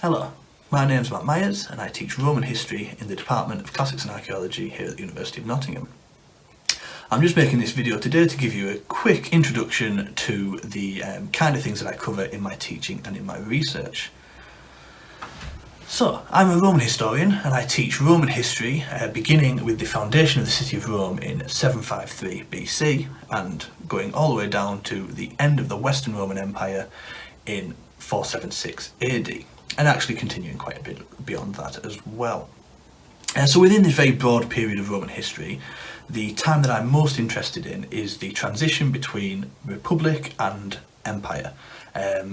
Hello, my name's Matt Myers and I teach Roman history in the Department of Classics and Archaeology here at the University of Nottingham. I'm just making this video today to give you a quick introduction to the kind of things that I cover in my teaching and in my research. So, I'm a Roman historian and I teach Roman history beginning with the foundation of the city of Rome in 753 BC and going all the way down to the end of the Western Roman Empire in 476 AD. And actually continuing quite a bit beyond that as well. So within this very broad period of Roman history, the time that I'm most interested in is the transition between Republic and Empire.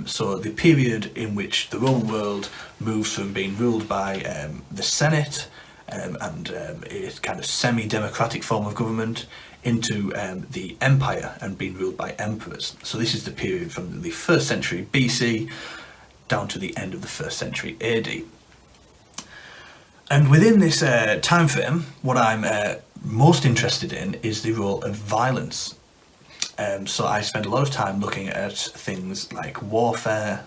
So the period in which the Roman world moves from being ruled by the Senate and a kind of semi-democratic form of government into the Empire and being ruled by emperors. So this is the period from the 1st century BC down to the end of the 1st century AD. And within this time frame, what I'm most interested in is the role of violence. So I spend a lot of time looking at things like warfare,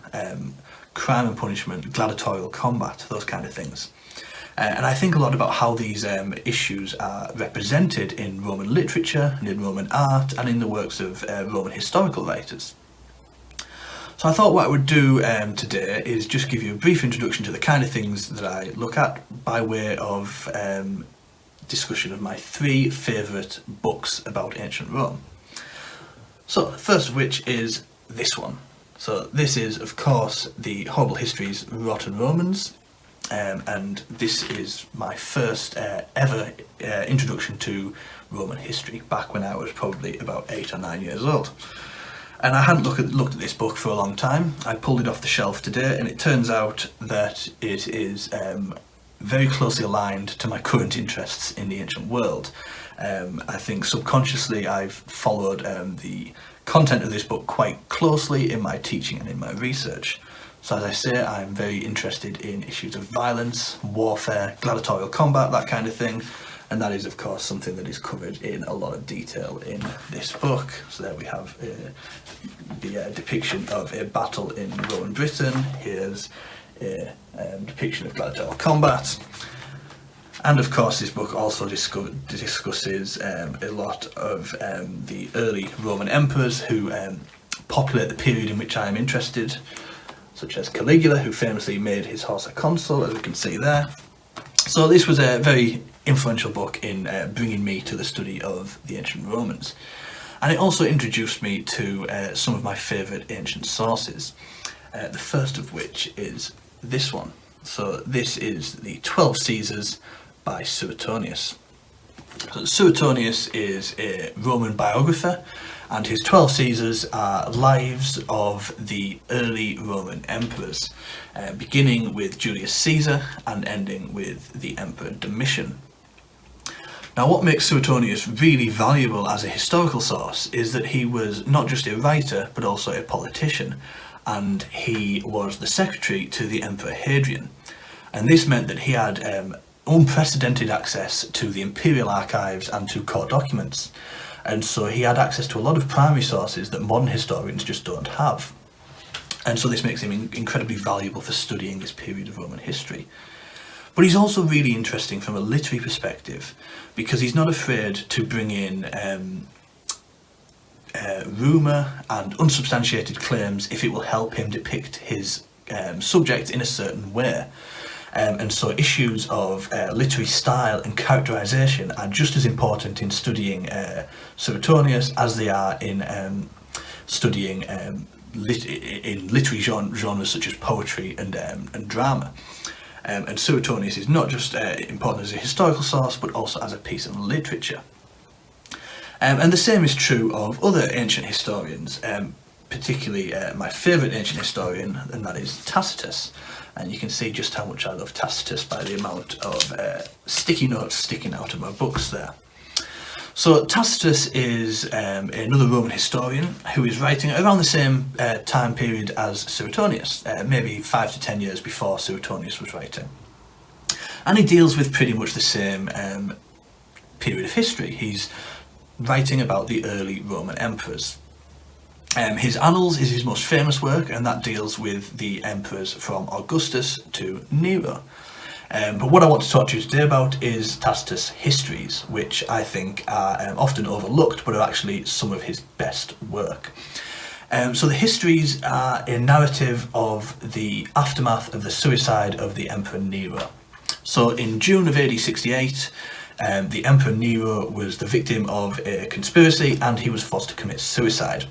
crime and punishment, gladiatorial combat, those kind of things. And I think a lot about how these issues are represented in Roman literature and in Roman art and in the works of Roman historical writers. So I thought what I would do today is just give you a brief introduction to the kind of things that I look at by way of discussion of my 3 favourite books about ancient Rome. So the first of which is this one. So this is of course the Horrible Histories, Rotten Romans, and this is my first ever introduction to Roman history back when I was probably about 8 or 9 years old. And I hadn't looked at this book for a long time. I pulled it off the shelf today and it turns out that it is very closely aligned to my current interests in the ancient world. I think subconsciously I've followed the content of this book quite closely in my teaching and in my research. So as I say, I'm very interested in issues of violence, warfare, gladiatorial combat, that kind of thing. And that is of course something that is covered in a lot of detail in this book. So there we have the depiction of a battle in Roman Britain. Here's a depiction of gladiatorial combat. And of course this book also discusses a lot of the early Roman emperors who populate the period in which I am interested, such as Caligula, who famously made his horse a consul, as we can see there. So this was a very influential book in bringing me to the study of the ancient Romans. And it also introduced me to some of my favourite ancient sources, the first of which is this one. So this is the 12 Caesars by Suetonius. So Suetonius is a Roman biographer, and his 12 Caesars are lives of the early Roman emperors, beginning with Julius Caesar and ending with the Emperor Domitian. Now what makes Suetonius really valuable as a historical source is that he was not just a writer but also a politician, and he was the secretary to the Emperor Hadrian. And this meant that he had unprecedented access to the imperial archives and to court documents. And so he had access to a lot of primary sources that modern historians just don't have. And so this makes him incredibly valuable for studying this period of Roman history. But he's also really interesting from a literary perspective because he's not afraid to bring in rumour and unsubstantiated claims if it will help him depict his subject in a certain way. And so issues of literary style and characterisation are just as important in studying Suetonius as they are in studying in literary genres such as poetry and drama. And Suetonius is not just important as a historical source but also as a piece of literature. And the same is true of other ancient historians, particularly my favourite ancient historian, and that is Tacitus. And you can see just how much I love Tacitus by the amount of sticky notes sticking out of my books there. So Tacitus is another Roman historian who is writing around the same time period as Suetonius, maybe 5 to 10 years before Suetonius was writing. And he deals with pretty much the same period of history. He's writing about the early Roman emperors. His Annals is his most famous work, and that deals with the emperors from Augustus to Nero. But what I want to talk to you today about is Tacitus' Histories, which I think are often overlooked, but are actually some of his best work. So the Histories are a narrative of the aftermath of the suicide of the Emperor Nero. So in June of AD 68, the Emperor Nero was the victim of a conspiracy and he was forced to commit suicide.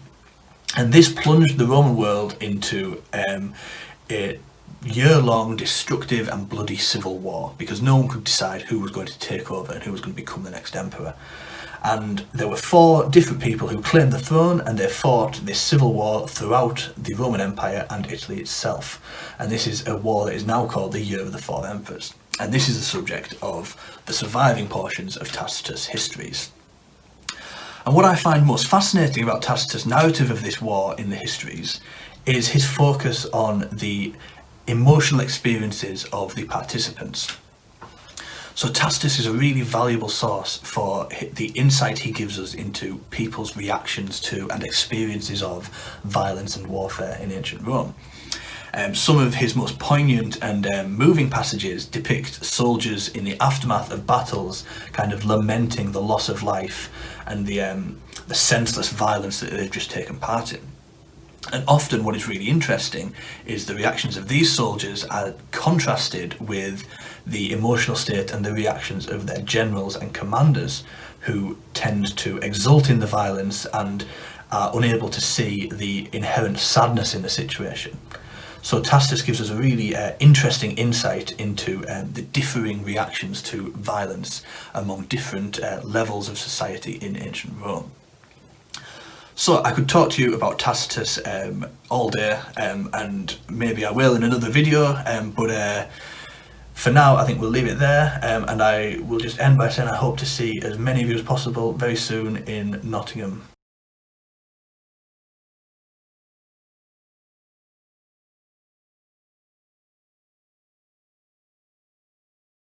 And this plunged the Roman world into a year-long destructive and bloody civil war, because no one could decide who was going to take over and who was going to become the next emperor. And there were 4 different people who claimed the throne, and they fought this civil war throughout the Roman Empire and Italy itself. And this is a war that is now called the Year of the 4 Emperors. And this is the subject of the surviving portions of Tacitus' Histories. And what I find most fascinating about Tacitus' narrative of this war in the Histories is his focus on the emotional experiences of the participants. So Tacitus is a really valuable source for the insight he gives us into people's reactions to and experiences of violence and warfare in ancient Rome. Some of his most poignant and moving passages depict soldiers in the aftermath of battles kind of lamenting the loss of life and the senseless violence that they've just taken part in. And often what is really interesting is the reactions of these soldiers are contrasted with the emotional state and the reactions of their generals and commanders, who tend to exult in the violence and are unable to see the inherent sadness in the situation. So Tacitus gives us a really interesting insight into the differing reactions to violence among different levels of society in ancient Rome. So I could talk to you about Tacitus all day, and maybe I will in another video, but for now I think we'll leave it there, and I will just end by saying I hope to see as many of you as possible very soon in Nottingham.